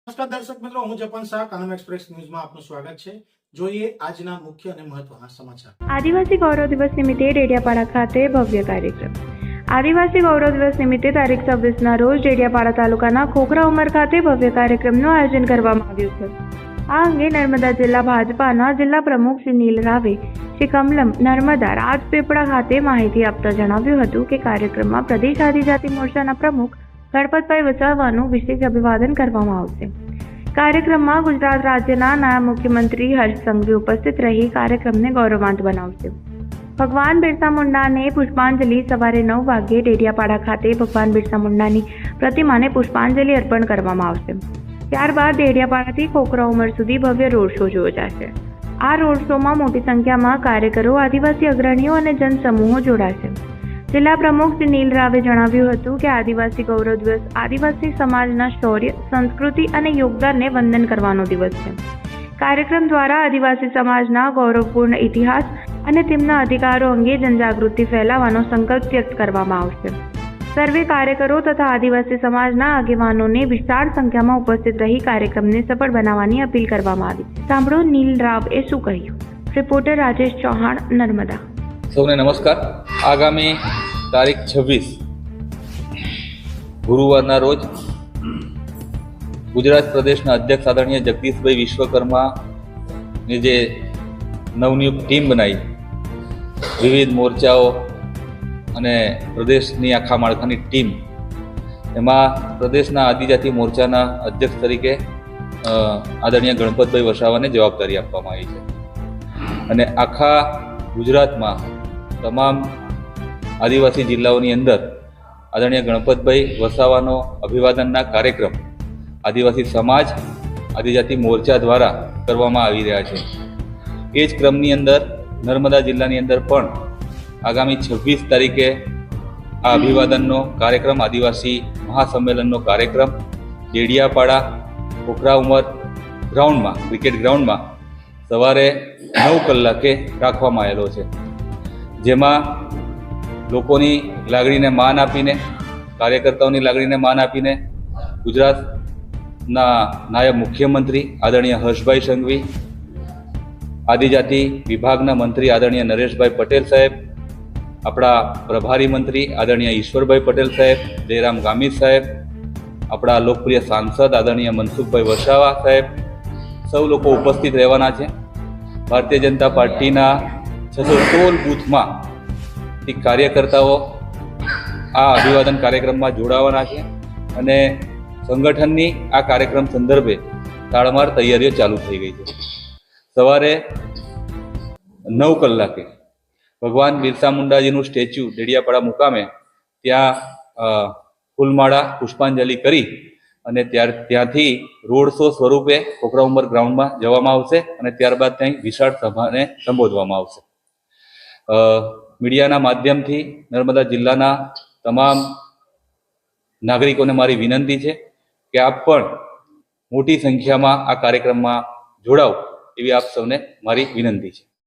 નમસ્કાર દર્શક મિત્રો, હું જપન શાહ, કાનમ એક્સપ્રેસ ન્યૂઝમાં આપનું સ્વાગત છે। જોઈએ આજના મુખ્ય અને મહત્વના સમાચાર। આદિવાસી ગૌરવ દિવસ નિમિત્તે ડેડિયાપાડા ખાતે ભવ્ય કાર્યક્રમ। આદિવાસી ગૌરવ દિવસ નિમિત્તે તારીખ 26ના રોજ ડેડિયાપાડા તાલુકાના ખોખરા ઉમર ખાતે ભવ્ય કાર્યક્રમનું આયોજન કરવામાં આવ્યું છે। આ અંગે નર્મદા જિલ્લા ભાજપાના જિલ્લા પ્રમુખ શ્રી નીલ રાવે શ્રી કમલમ નર્મદા રાજપીપળા ખાતે માહિતી આપતા જણાવ્યું હતું કે કાર્યક્રમમાં પ્રદેશ આદિજાતિ મોરચાના પ્રમુખ ગણપતભાઈ વસાવાનું વિશેષ અભિવાદન કરવામાં આવશે। કાર્યક્રમમાં ગુજરાત રાજ્યના નાયબ મુખ્યમંત્રી હર્ષ સંઘવી ઉપસ્થિત રહી કાર્યક્રમને ગૌરવાન્વિત બનાવશે। ભગવાન બિરસા મુંડાને પુષ્પાંજલિ સવારે 9 વાગ્યે ડેડિયાપાડા ખાતે ભગવાન બિરસા મુંડાની પ્રતિમાને પુષ્પાંજલિ અર્પણ કરવામાં આવશે। ત્યારબાદ ડેડિયાપાડાથી ખોખરા ઉમર સુધી ભવ્ય રોડ શો યોજાશે। આ રોડ શોમાં મોટી સંખ્યામાં કાર્યકરો, આદિવાસી અગ્રણીઓ અને જનસમૂહો જોડાશે। જિલ્લા પ્રમુખ શ્રી નીલ રાવે જણાવ્યું હતું કે આદિવાસી ગૌરવ દિવસ આદિવાસી સમાજના શૌર્ય, સંસ્કૃતિ અને યોગદાનને વંદન કરવાનો દિવસ છે। કાર્યક્રમ દ્વારા આદિવાસી સમાજના ગૌરવપૂર્ણ ઇતિહાસ અને તેમના અધિકારો અંગે જનજાગૃતિ ફેલાવવાનો સંકલ્પ વ્યક્ત કરવામાં આવશે। સર્વે કાર્યકરો તથા આદિવાસી સમાજના આગેવાનોને વિશાળ સંખ્યામાં ઉપસ્થિત રહી કાર્યક્રમને સફળ બનાવવાની અપીલ કરવામાં આવી। સાંભળો નીલ રાવે શું કહ્યું। રિપોર્ટર રાજેશ ચૌહાણ, નર્મદા। સૌને નમસ્કાર। આગામી તારીખ 26 ગુરુવારના રોજ ગુજરાત પ્રદેશના અધ્યક્ષ આદરણીય જગદીશભાઈ વિશ્વકર્માની જે નવનિયુક્ત ટીમ બનાવી, વિવિધ મોરચાઓ અને પ્રદેશની આખા માળખાની ટીમ, એમાં પ્રદેશના આદિજાતિ મોરચાના અધ્યક્ષ તરીકે આદરણીય ગણપતભાઈ વસાવાને જવાબદારી આપવામાં આવી છે અને આખા ગુજરાતમાં તમામ આદિવાસી જિલ્લાઓની અંદર આદરણીય ગણપતભાઈ વસાવાનો અભિવાદનના કાર્યક્રમ આદિવાસી સમાજ, આદિજાતિ મોરચા દ્વારા કરવામાં આવી રહ્યા છે। એ જ ક્રમની અંદર નર્મદા જિલ્લાની અંદર પણ આગામી 26 તારીખે આ અભિવાદનનો કાર્યક્રમ, આદિવાસી મહાસંમેલનનો કાર્યક્રમ ડેડિયાપાડા ખોખરા ઉમર ગ્રાઉન્ડમાં, ક્રિકેટ ગ્રાઉન્ડમાં સવારે 9 કલાકે રાખવામાં આવેલો છે, જેમાં લોકોની લાગણીને માન આપીને, કાર્યકર્તાઓની લાગણીને માન આપીને ગુજરાતના નાયબ મુખ્યમંત્રી આદરણીય હર્ષભાઈ સંઘવી, આદિજાતિ વિભાગના મંત્રી આદરણીય નરેશભાઈ પટેલ સાહેબ, આપણા પ્રભારી મંત્રી આદરણીય ઈશ્વરભાઈ પટેલ સાહેબ, જયરામ ગામિત સાહેબ, આપણા લોકપ્રિય સાંસદ આદરણીય મનસુખભાઈ વસાવા સાહેબ, સૌ લોકો ઉપસ્થિત રહેવાના છે। ભારતીય જનતા પાર્ટીના 616 બૂથમાં કાર્યકર્તાઓ આ અભિવાદન કાર્યક્રમમાં જોડાવાના છે અને સંગઠનની આ કાર્યક્રમ સંદર્ભે તાળમાર તૈયારીઓ ચાલુ થઈ ગઈ છે। સવારે 9 કલાકે ભગવાન બિરસા મુંડાજીનું સ્ટેચ્યુ ડેડિયાપાડા મુકામે ત્યાં ફૂલમાળા પુષ્પાંજલિ કરી અને ત્યાંથી રોડ શો સ્વરૂપે ખોખરા ઉમર ગ્રાઉન્ડમાં જવામાં આવશે અને ત્યારબાદ ત્યાં વિશાળ સભાને સંબોધવામાં આવશે। મીડિયાના માધ્યમથી નર્મદા જિલ્લાના તમામ નાગરિકોને મારી વિનંતી છે કે આપ પણ મોટી સંખ્યામાં આ કાર્યક્રમમાં જોડાઓ, એવી આપ સૌને મારી વિનંતી છે।